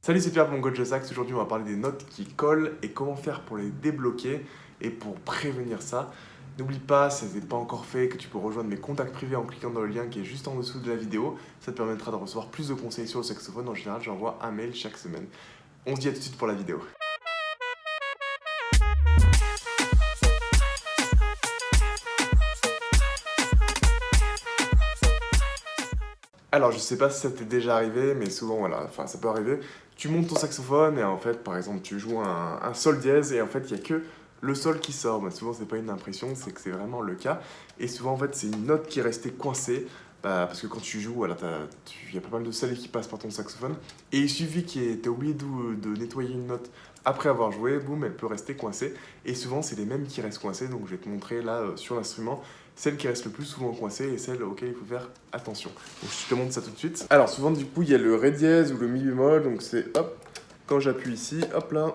Salut, c'est Pierre, mon coach de sax. Aujourd'hui, on va parler des notes qui collent et comment faire pour les débloquer et pour prévenir ça. N'oublie pas, si ce n'est pas encore fait, que tu peux rejoindre mes contacts privés en cliquant dans le lien qui est juste en dessous de la vidéo. Ça te permettra de recevoir plus de conseils sur le saxophone. En général, j'envoie un mail chaque semaine. On se dit à tout de suite pour la vidéo. Alors, je sais pas si ça t'est déjà arrivé, mais souvent, voilà, enfin, ça peut arriver. Tu montes ton saxophone et en fait, par exemple, tu joues un sol dièse et en fait, il n'y a que le sol qui sort. Bah, souvent, c'est pas une impression, c'est que c'est vraiment le cas. Et souvent, en fait, c'est une note qui est restée coincée. Bah, parce que quand tu joues, voilà, il y a pas mal de sel qui passe par ton saxophone. Et il suffit que tu aies oublié de nettoyer une note après avoir joué, boum, elle peut rester coincée. Et souvent, c'est les mêmes qui restent coincées. Donc, je vais te montrer là sur l'instrument celle qui reste le plus souvent coincée et celle auquel il faut faire attention. Donc je te montre ça tout de suite. Alors souvent du coup il y a le ré dièse ou le mi bémol, donc c'est hop, quand j'appuie ici, hop là,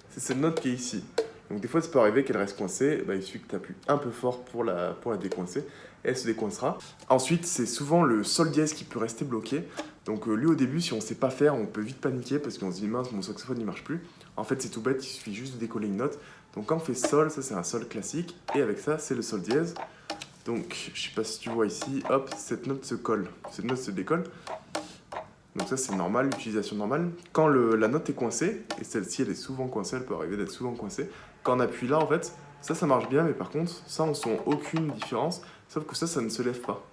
c'est cette note qui est ici. Donc des fois ça peut arriver qu'elle reste coincée, bah, il suffit que tu appuies un peu fort pour la décoincer, et elle se décoincera. Ensuite c'est souvent le sol dièse qui peut rester bloqué. Donc lui au début si on ne sait pas faire on peut vite paniquer parce qu'on se dit mince mon saxophone il marche plus. En fait c'est tout bête, il suffit juste de décoller une note. Donc quand on fait sol, ça c'est un sol classique, et avec ça c'est le sol dièse. Donc je sais pas si tu vois ici, hop, cette note se colle, cette note se décolle. Donc ça c'est normal, l'utilisation normale. Quand la note est coincée, et celle-ci elle est souvent coincée, elle peut arriver d'être souvent coincée, quand on appuie là en fait, ça marche bien, mais par contre ça on sent aucune différence, sauf que ça ne se lève pas.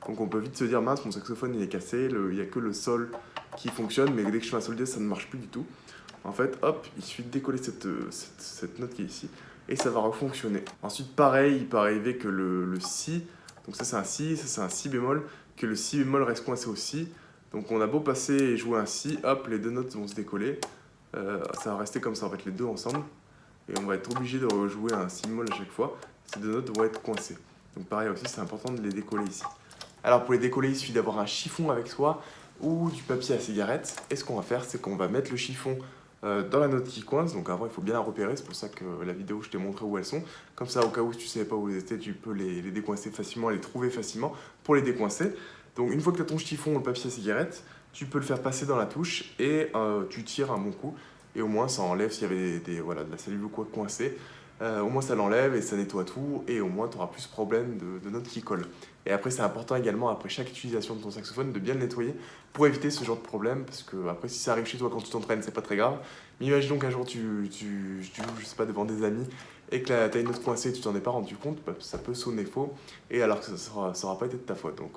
Donc on peut vite se dire mince mon saxophone il est cassé, il n'y a que le sol qui fonctionne, mais dès que je fais un sol dièse ça ne marche plus du tout. En fait, hop, il suffit de décoller cette note qui est ici et ça va refonctionner. Ensuite, pareil, il peut arriver que le si, donc ça c'est un si, ça c'est un si bémol, que le si bémol reste coincé au si. Donc on a beau passer et jouer un si, hop, les deux notes vont se décoller. Ça va rester comme ça en fait, les deux ensemble. Et on va être obligé de rejouer un si bémol à chaque fois. Ces deux notes vont être coincées. Donc pareil aussi, c'est important de les décoller ici. Alors pour les décoller, il suffit d'avoir un chiffon avec soi ou du papier à cigarette. Et ce qu'on va faire, c'est qu'on va mettre le chiffon dans la note qui coince. Donc avant, il faut bien la repérer. C'est pour ça que la vidéo, je t'ai montré où elles sont. Comme ça, au cas où tu ne savais pas où elles étaient, tu peux les décoincer facilement, les trouver facilement pour les décoincer. Donc une fois que tu as ton chiffon ou le papier à cigarette, tu peux le faire passer dans la touche et tu tires un bon coup. Et au moins, ça enlève s'il y avait voilà, de la salive ou quoi coincée. Au moins ça l'enlève et ça nettoie tout et au moins tu auras plus de problème de notes qui collent. Et après c'est important également après chaque utilisation de ton saxophone de bien le nettoyer pour éviter ce genre de problème parce que après si ça arrive chez toi quand tu t'entraînes c'est pas très grave. Mais imaginons qu'un jour tu joues je sais pas devant des amis et que tu as une note coincée et tu t'en es pas rendu compte, bah, ça peut sonner faux et alors que ça aura pas été de ta faute. Donc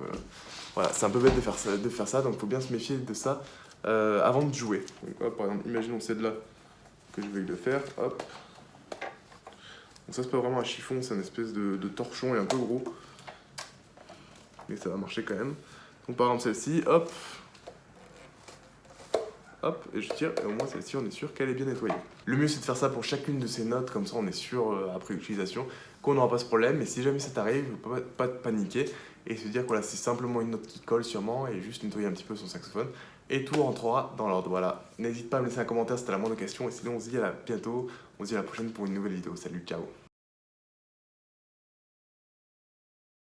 voilà, c'est un peu bête de faire ça donc il faut bien se méfier de ça avant de jouer. Donc, hop, par exemple, imaginons celle-là que je vais le faire, hop. Donc ça c'est pas vraiment un chiffon, c'est une espèce de torchon et un peu gros. Mais ça va marcher quand même. Donc par exemple celle-ci, hop. Hop, et je tire, et au moins celle-ci on est sûr qu'elle est bien nettoyée. Le mieux c'est de faire ça pour chacune de ces notes, comme ça on est sûr après l'utilisation qu'on n'aura pas ce problème. Mais si jamais ça t'arrive, pas te paniquer et se dire que voilà, c'est simplement une note qui colle sûrement et juste nettoyer un petit peu son saxophone. Et tout rentrera dans l'ordre, voilà. N'hésite pas à me laisser un commentaire si t'as la moindre question et sinon on se dit à bientôt, on se dit à la prochaine pour une nouvelle vidéo. Salut, ciao.